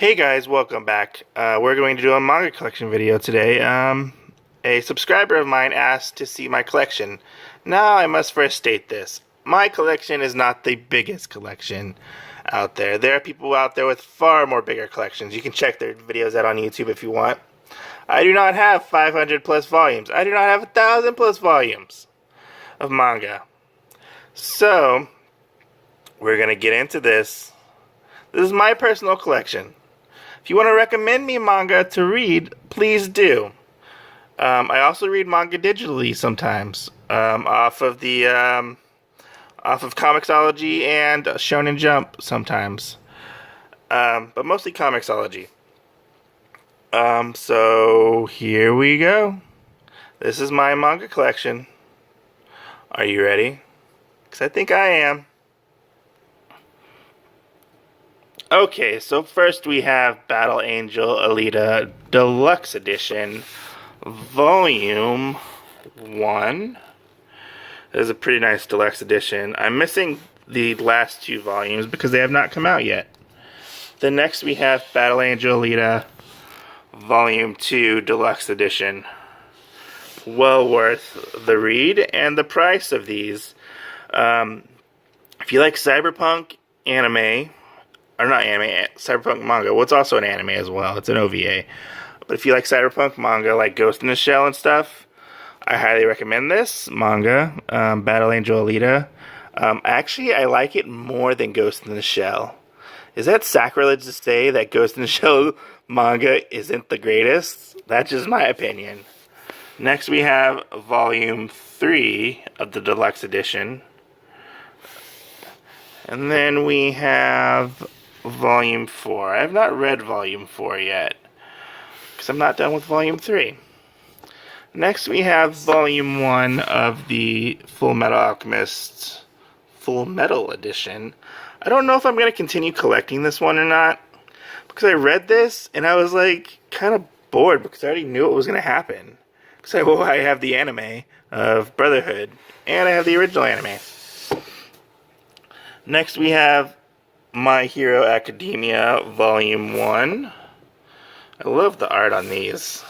Hey guys, welcome back. We're going to do a manga collection video today. A subscriber of mine asked to see my collection. Now I must first state this. My collection is not the biggest collection out there. There are people out there with far more bigger collections. You can check their videos out on YouTube if you want. I do not have 500 plus volumes. I do not have 1,000 plus volumes of manga. So, we're going to get into this. This is my personal collection. If you want to recommend me manga to read, please do. I also read manga digitally sometimes, off of Comixology and Shonen Jump sometimes, but mostly Comixology. So here we go. This is my manga collection. Are you ready? Because I think I am. Okay, so first we have Battle Angel Aleta Deluxe Edition, Volume 1. This is a pretty nice deluxe edition. I'm missing the last two volumes because they have not come out yet. Then next we have Battle Angel Aleta Volume 2 Deluxe Edition. Well worth the read and the price of these. If you like cyberpunk anime, or not anime, cyberpunk manga. Well, it's also an anime as well. It's an OVA. But if you like cyberpunk manga, like Ghost in the Shell and stuff, I highly recommend this manga, Battle Angel Aleta. Actually, I like it more than Ghost in the Shell. Is that sacrilege to say that Ghost in the Shell manga isn't the greatest? That's just my opinion. Next, we have Volume 3 of the Deluxe Edition. And then we have Volume 4. I have not read Volume 4 yet, because I'm not done with Volume 3. Next we have Volume 1 of the Full Metal Alchemist Full Metal Edition. I don't know if I'm going to continue collecting this one or not, because I read this and I was like kind of bored because I already knew what was going to happen. Because I have the anime of Brotherhood, and I have the original anime. Next we have My Hero Academia Volume 1. I love the art on these.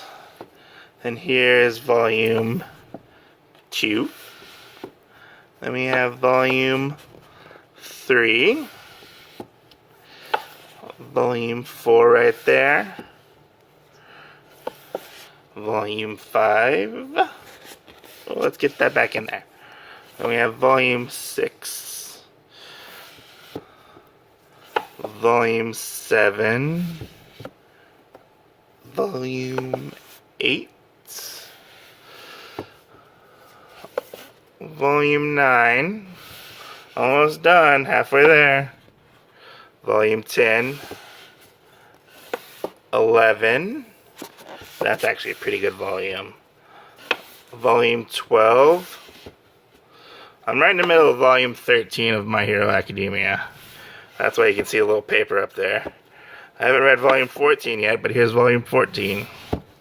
And here's Volume 2. Then we have Volume 3. Volume 4 right there. Volume 5. Oh, let's get that back in there. Then we have Volume 6. Volume 7, Volume 8, Volume 9, almost done, halfway there, Volume 10, 11, that's actually a pretty good volume, Volume 12, I'm right in the middle of Volume 13 of My Hero Academia. That's why you can see a little paper up there. I haven't read Volume 14 yet, but here's Volume 14.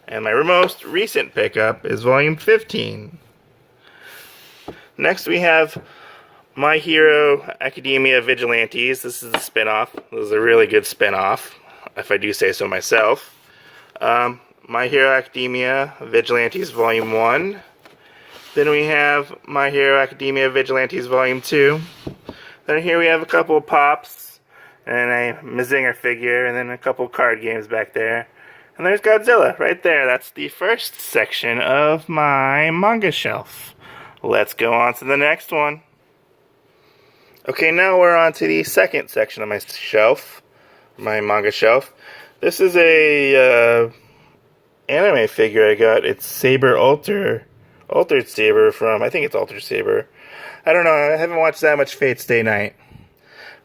And my most recent pickup is Volume 15. Next we have My Hero Academia Vigilantes. This is a spin-off. This is a really good spin-off, if I do say so myself. My Hero Academia Vigilantes Volume 1. Then we have My Hero Academia Vigilantes Volume 2. Then here we have a couple of pops, and a Mazinger figure, and then a couple card games back there. And there's Godzilla right there. That's the first section of my manga shelf. Let's go on to the next one. Okay, now we're on to the second section of my shelf, my manga shelf. This is a anime figure I got. It's Saber Altered Saber from, I think it's Altered Saber. I don't know, I haven't watched that much Fate Stay Night.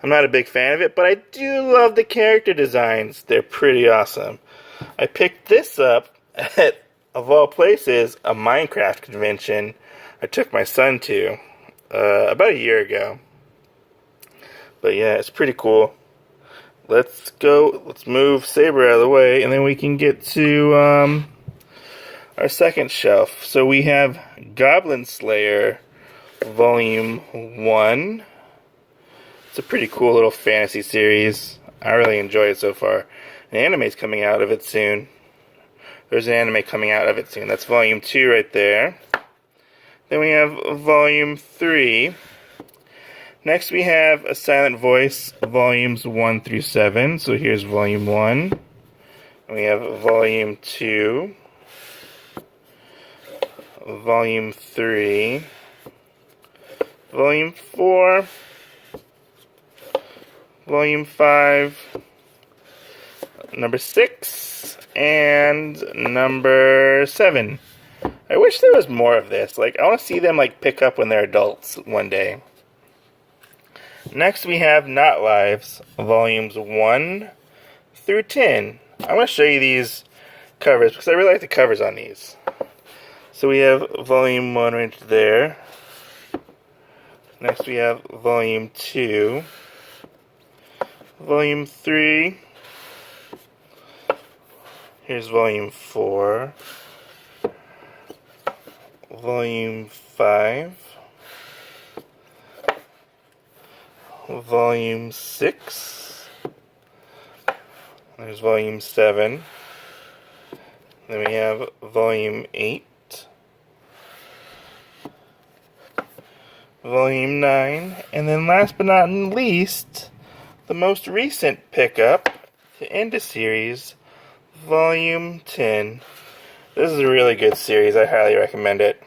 I'm not a big fan of it, but I do love the character designs. They're pretty awesome. I picked this up at, of all places, a Minecraft convention I took my son to about a year ago. But yeah, it's pretty cool. Let's move Saber out of the way, and then we can get to our second shelf. So we have Goblin Slayer Volume 1. It's a pretty cool little fantasy series. I really enjoy it so far. An anime's coming out of it soon. There's an anime coming out of it soon. That's volume 2 right there. Then we have volume 3. Next we have A Silent Voice, volumes 1 through 7. So here's volume 1. We have volume 2. Volume 3. Volume 4. Volume 5. Number 6. And number 7. I wish there was more of this. Like, I want to see them, like, pick up when they're adults one day. Next, we have Not Lives, volumes 1 through 10. I want to show you these covers, because I really like the covers on these. So we have volume 1 right there. Next, we have volume 2. Volume 3. Here's volume 4. Volume 5, Volume 6, there's Volume 7, then we have Volume 8, Volume 9, and then last but not least, the most recent pickup to end a series, Volume 10. This is a really good series. I highly recommend it.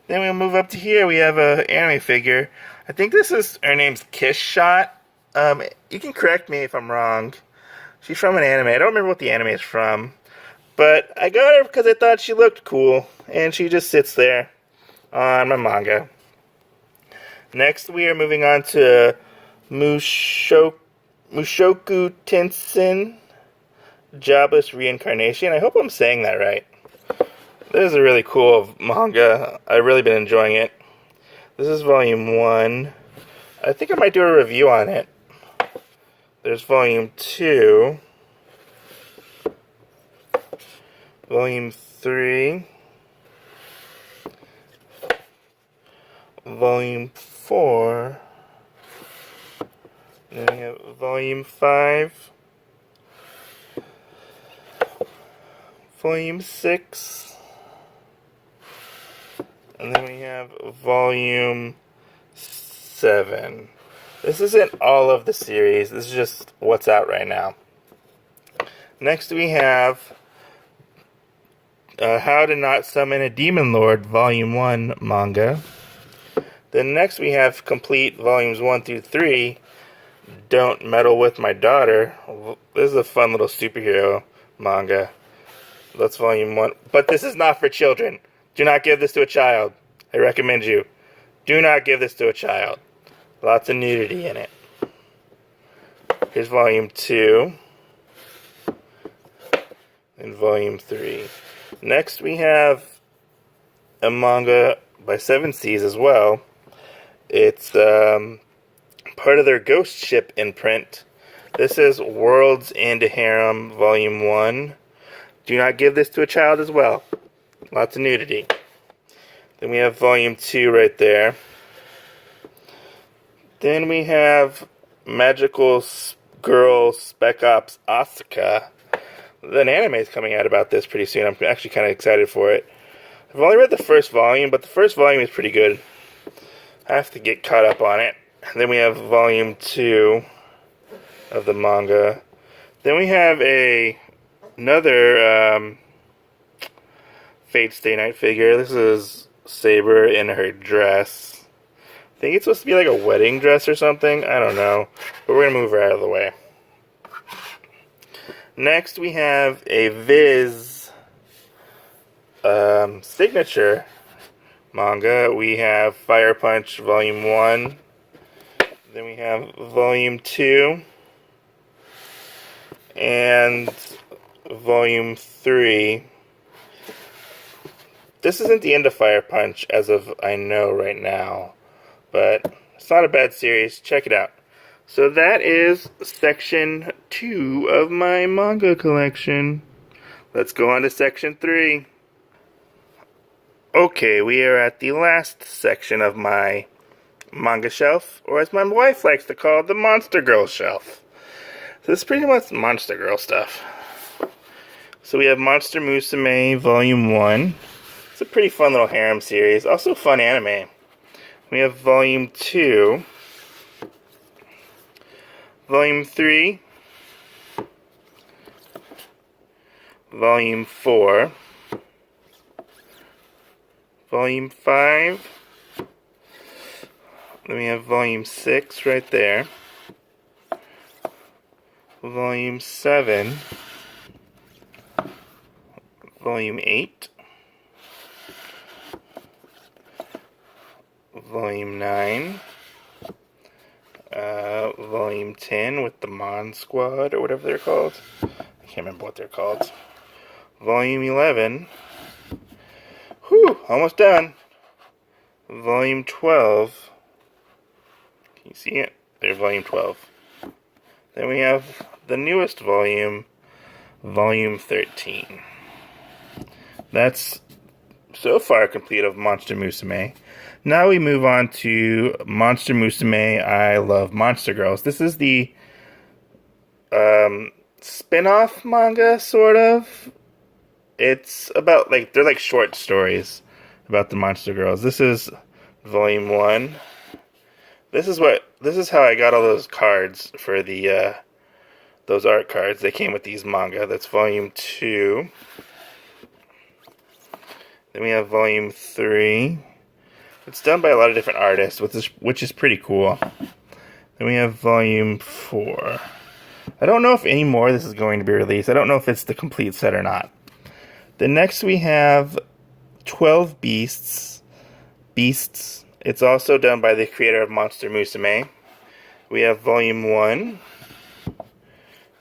Then we'll move up to here. We have an anime figure. I think her name's Kiss Shot. You can correct me if I'm wrong. She's from an anime. I don't remember what the anime is from. But I got her because I thought she looked cool. And she just sits there on my manga. Next, we are moving on to Mushoku Tensei Jobless Reincarnation. I hope I'm saying that right. This is a really cool manga. I've really been enjoying it. This is volume 1. I think I might do a review on it. There's volume 2. Volume 3. Volume 4. Then we have volume 5. Volume 6. And then we have volume 7. This isn't all of the series. This is just what's out right now. Next we have How to Not Summon a Demon Lord, volume 1 manga. Then next we have complete volumes 1 through 3. Don't Meddle with My Daughter. This is a fun little superhero manga. That's volume 1. But this is not for children. Do not give this to a child. I recommend you. Do not give this to a child. Lots of nudity in it. Here's volume 2. And volume 3. Next we have a manga by 7 Seas as well. It's part of their Ghost Ship imprint. This is Worlds End Harem volume 1. Do not give this to a child as well. Lots of nudity. Then we have volume 2 right there. Then we have Magical Girl Spec Ops Asuka. An anime is coming out about this pretty soon. I'm actually kind of excited for it. I've only read the first volume, but the first volume is pretty good. I have to get caught up on it. Then we have volume 2 of the manga. Then we have another Fate Stay Night figure. This is Saber in her dress. I think it's supposed to be like a wedding dress or something. I don't know. But we're going to move her out of the way. Next we have a Viz signature manga. We have Fire Punch Volume 1. Then we have Volume 2. And Volume 3. This isn't the end of Fire Punch as of I know right now. But it's not a bad series. Check it out. So that is section 2 of my manga collection. Let's go on to section 3. Okay, we are at the last section of my manga shelf, or as my wife likes to call it, the Monster Girl shelf. So this is pretty much Monster Girl stuff. So we have Monster Musume Volume 1. It's a pretty fun little harem series. Also fun anime. We have Volume 2. Volume 3. Volume 4. Volume 5. Then we have Volume 6 right there. Volume 7. Volume 8. Volume 9. Volume 10 with the Mon Squad or whatever they're called. I can't remember what they're called. Volume 11. Whew, almost done. Volume 12. Can you see it? There's Volume 12. Then we have the newest volume, Volume 13. That's so far complete of Monster Musume. Now we move on to Monster Musume I Love Monster Girls. This is the spin-off manga, sort of. It's about, like, they're like short stories about the Monster Girls. This is Volume 1. This is how I got all those cards for the those art cards. They came with these manga. That's Volume 2. Then we have Volume 3. It's done by a lot of different artists, which is pretty cool. Then we have Volume 4. I don't know if any more of this is going to be released. I don't know if it's the complete set or not. Then next we have 12 Beasts. It's also done by the creator of Monster Musume. We have Volume 1.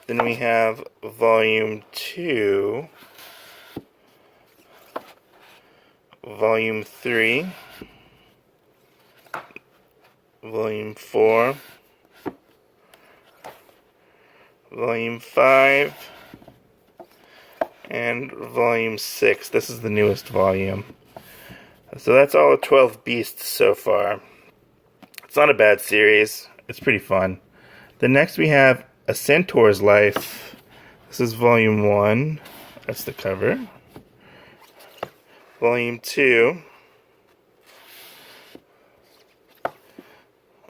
Then we have Volume 2. Volume 3. Volume 4. Volume 5. And Volume 6. This is the newest volume. So that's all of 12 Beasts so far. It's not a bad series. It's pretty fun. Then next we have A Centaurs Life. This is Volume 1. That's the cover. Volume 2.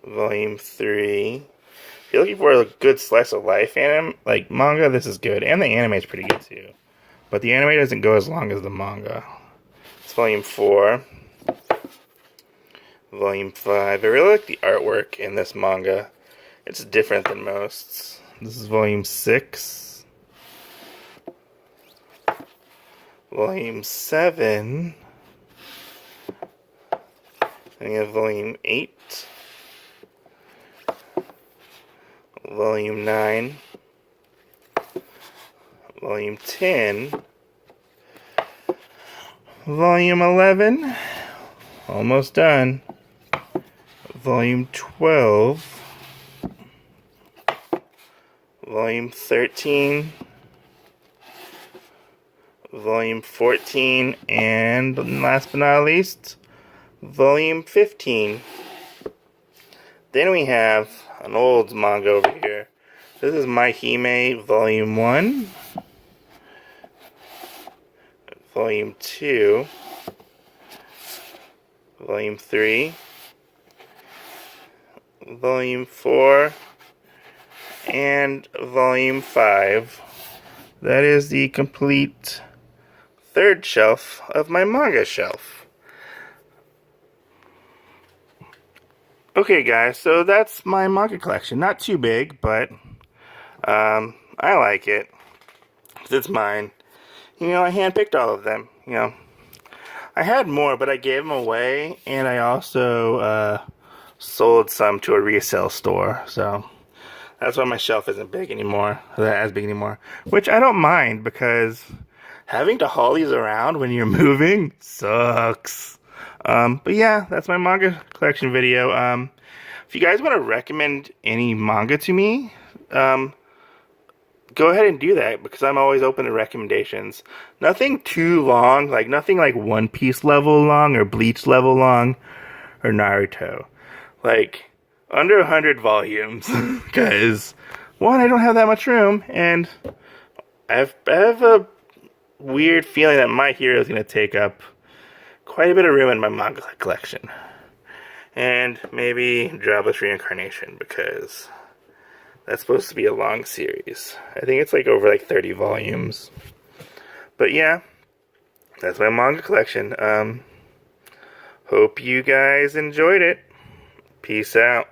Volume 3. If you're looking for a good slice of life manga, this is good. And the anime is pretty good too. But the anime doesn't go as long as the manga. It's Volume 4. Volume 5. I really like the artwork in this manga. It's different than most. This is Volume 6. Volume 7. Then we have Volume 8. Volume 9. Volume 10. Volume 11. Almost done. Volume 12. Volume 13. Volume 14. And last but not least, Volume 15. Then we have an old manga over here. This is My Hime Volume 1. Volume 2. Volume 3. Volume 4. And Volume 5. That is the complete third shelf of my manga shelf. Okay guys, so that's my manga collection. Not too big, but I like it. It's mine. You know, I handpicked all of them. You know, I had more, but I gave them away, and I also sold some to a resale store. So that's why my shelf isn't big anymore, as big anymore. Which I don't mind, because having to haul these around when you're moving sucks. But yeah, that's my manga collection video. If you guys want to recommend any manga to me, go ahead and do that, because I'm always open to recommendations. Nothing too long, like nothing like One Piece level long or Bleach level long or Naruto. Like under 100 volumes, because one, I don't have that much room, and I have a weird feeling that My Hero is going to take up quite a bit of room in my manga collection. And maybe Jobless Reincarnation, because that's supposed to be a long series. I think it's like over like 30 volumes. But yeah, that's my manga collection. Hope you guys enjoyed it. Peace out.